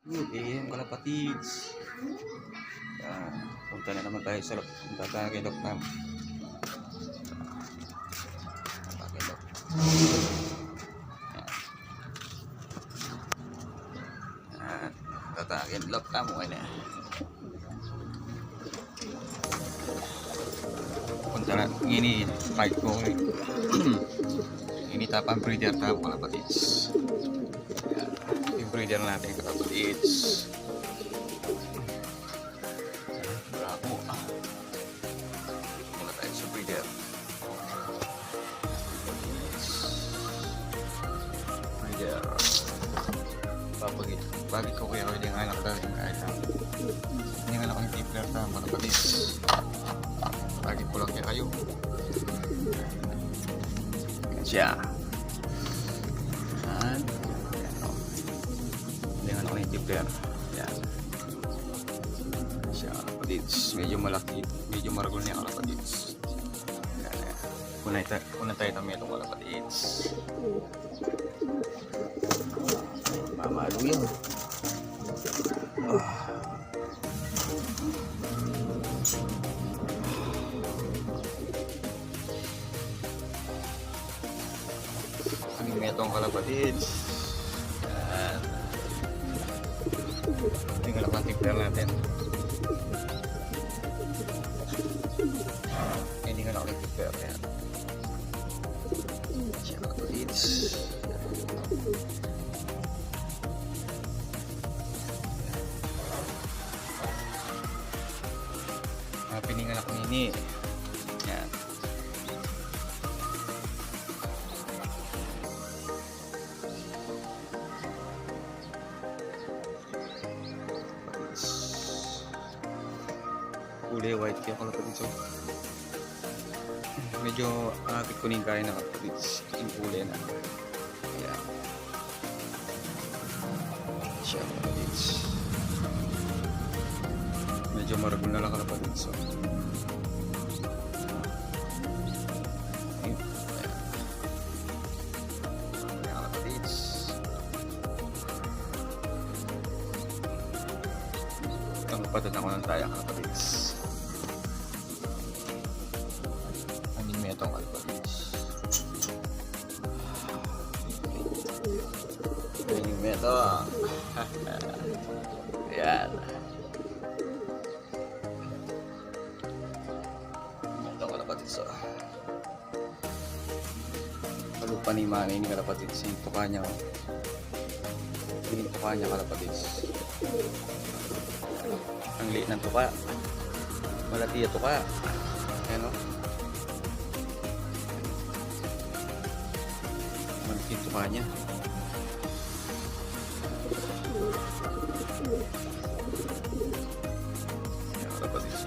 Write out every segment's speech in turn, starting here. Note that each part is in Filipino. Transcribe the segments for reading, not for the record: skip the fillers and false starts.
Good AM kalapatids. Punta na naman tayo sa punta tayo kay Doc Tam. Punta kay Doc. Punta tayo kay Doc Tam. Punta na. Ini fight ko. Ini tapang breeder tayo kalapatids. Yung breeder natin kalapatids. Bravo. Mula tayo sa breeder. Breeder. Bagit ko kaya ko yung anak tayo. Yung anak ko yung tipler tayo kalapatids. Bagit ko lang kaya kayo. Yan siya. Yan. Yung anak ko yung tipler. Yan. Siya kalapatids. Medyo malaki. Medyo maragol niya kalapatids. Yan. Una tayo kami itong kalapatids. Mamalo yun. Ang metong kalapatids. Yan. Tingnan lang ang tipler natin. Hindi nga lang ang tipler. Yan. Siya kalapatids. Piningan ako ini. Yan. Kulay white kaya kalapatids. Medyo akit kuning kaya na kalapatids. Yung kulay na. Yan. Siya kalapatids. Medyo maragol na lang kalapatids. Patad ako ng taya kalapatids. Aning metong kalapatids. Aning metong. Ayan. Metong kalapatids. Kalupa ni Manay ni kalapatids. Yung tuka niya. Yung tuka niya kalapatids. Ang liit ng tuka. Malati yung tuka. Ayan o. Malaki yung tuka niya. Ayan kalapatids.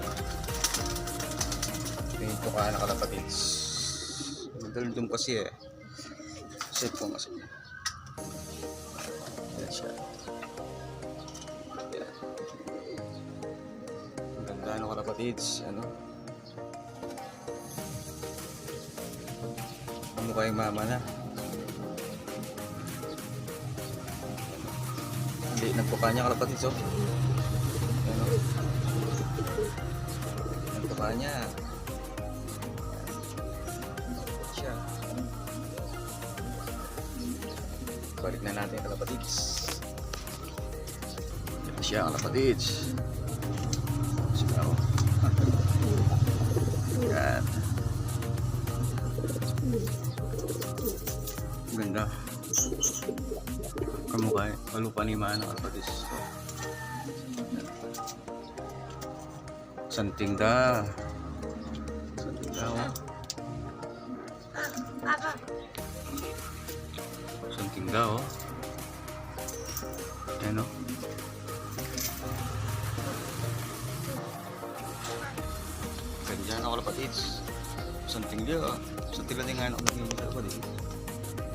Ayan yung tuka na kalapatids. Madaldum kasi eh. Set ko kasi. Ayan siya. Ano kalapatids, ano mukha yung mama na. Hindi nagtuka niya kalapatids. Ano nagtuka niya siya. Balik na natin kalapatids. Ito siya kalapatids. Yan. Ganda. Kamukha. Kalupa ni Mana kalapatids. Santing da. Santing da oh. Santing da oh. Yan oh. Ganyan ako kalapatids. Santing dia. Santing lang nga ako naging kalapatids.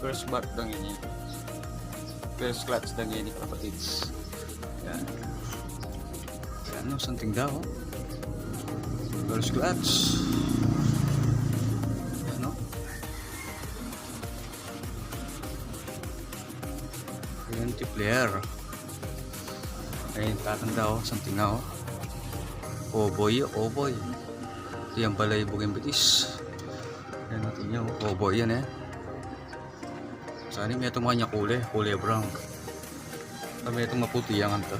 First bat lang yun. First clutch lang yun kalapatids. Yan. Yan o, santing daw. First clutch. Yan o. Yan tipler. Ayun, tatanda oh, something na oh. Oh boy, oh boy. Ito yung pala yung buging bitis. Yan natin nyo, oh boy yan eh. Sana may itong kanya kulay brown. May itong maputi yan ito.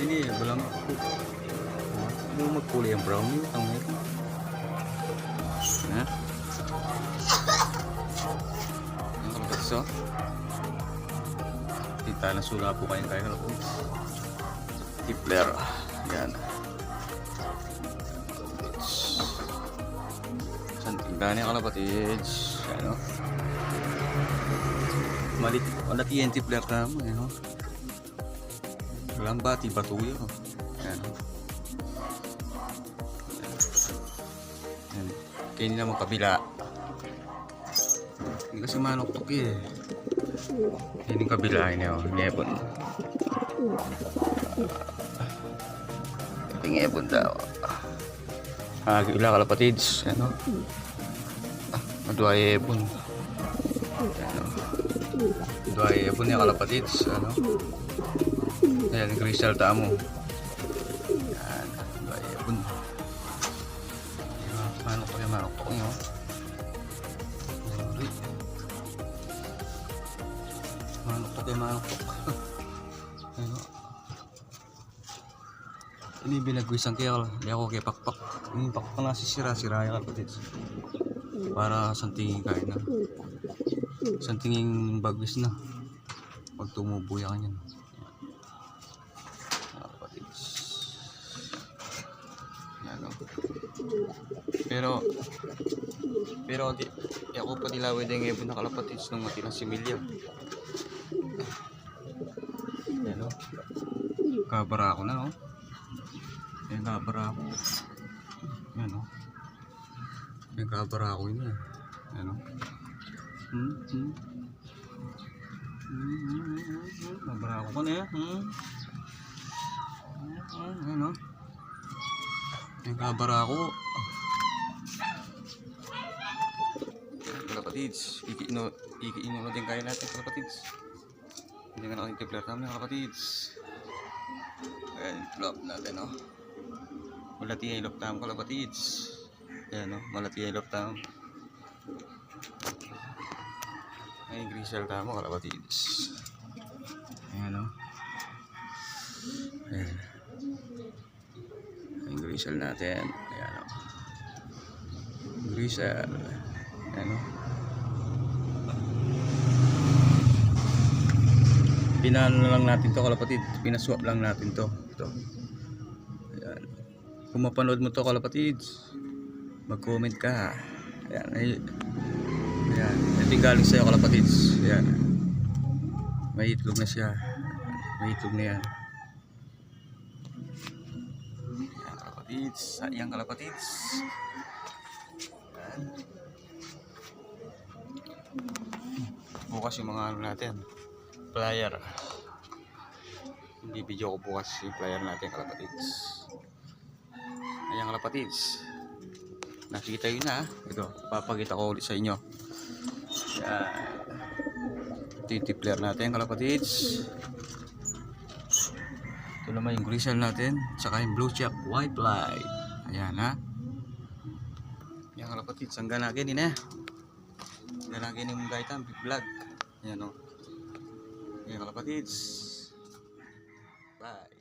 Ini walang magkulay ang brown yun. Ang ito. Ha? Ang kalabas oh. Kita na sula po kayong kaya kalabas. Tipler. Yan. Santinda niya kalapatids. Yan o. Malati yung tipler na mo. Yan o. Lambati batuyo. Yan o. Yan. Kaya nila mo kabila. Hindi kasi manok-tok eh. Yan yung kabila niya o. Ngepon. Ngepon daw. Gila kalapatids. Ano? Dua epon. Ano? Dua epon niya kalapatids. Ano? Ayan, crystal tamo. Ayan, dua epon. Manok pa yung manok pa nyo. Manok pa yung manok pa. Ano? Ini binagwisang kaya di ako kay pakpak. Ini pakpak na sisira-sira yung kapatid. Para santingin kain na. Santingin bagwis na. Pag tumubo yan yan. Kapatid. Yan o. Pero di ako pa dilawin din ngayon na kalapatids nung matinang similya. Yan o. Kabara ako na o. May kabara ako. Yan o. May kabara ako yun eh. Yan o. Kabara ako ko na eh. Yan o. May kabara ako. Kalapatids. Ikiino na din kaya natin kalapatids. Hindi nga natin tipler namin kalapatids. Ayan, flop natin o. Malati yung ilok tam kalapatids. Ayan o, malati yung ilok tam. Ayan, grisel tamo kalapatids. Ayan o. Ayan. Ayan, grisel natin. Ayan o. Grisel. Ayan o. Pinano na lang natin to kalapatid. Pinaswap lang natin to. Ito. Ayan. Kung mapanood mo to kalapatids, mag-comment ka. Ayan. Ayan. Ito yung galing sa'yo kalapatids. Ayan. May itlog na siya. May itlog na yan. Ayan kalapatids. Sayang kalapatids. Ayan. Bukas yung mga ano natin. Flyer. Hindi video ko bukas yung flyer natin kalapatids. Ayan kalapatids. Nakita yun na. Ito, papakita ko ulit sa inyo. Ayan. Ito yung tipler natin kalapatids. Ito naman yung grisel natin. Tsaka yung blue check white light. Ayan ha. Ayan kalapatids. Ang ganagin yun eh. Ganagin yung gaitan vlog. Ayan o. Ayan kalapatids. Bye.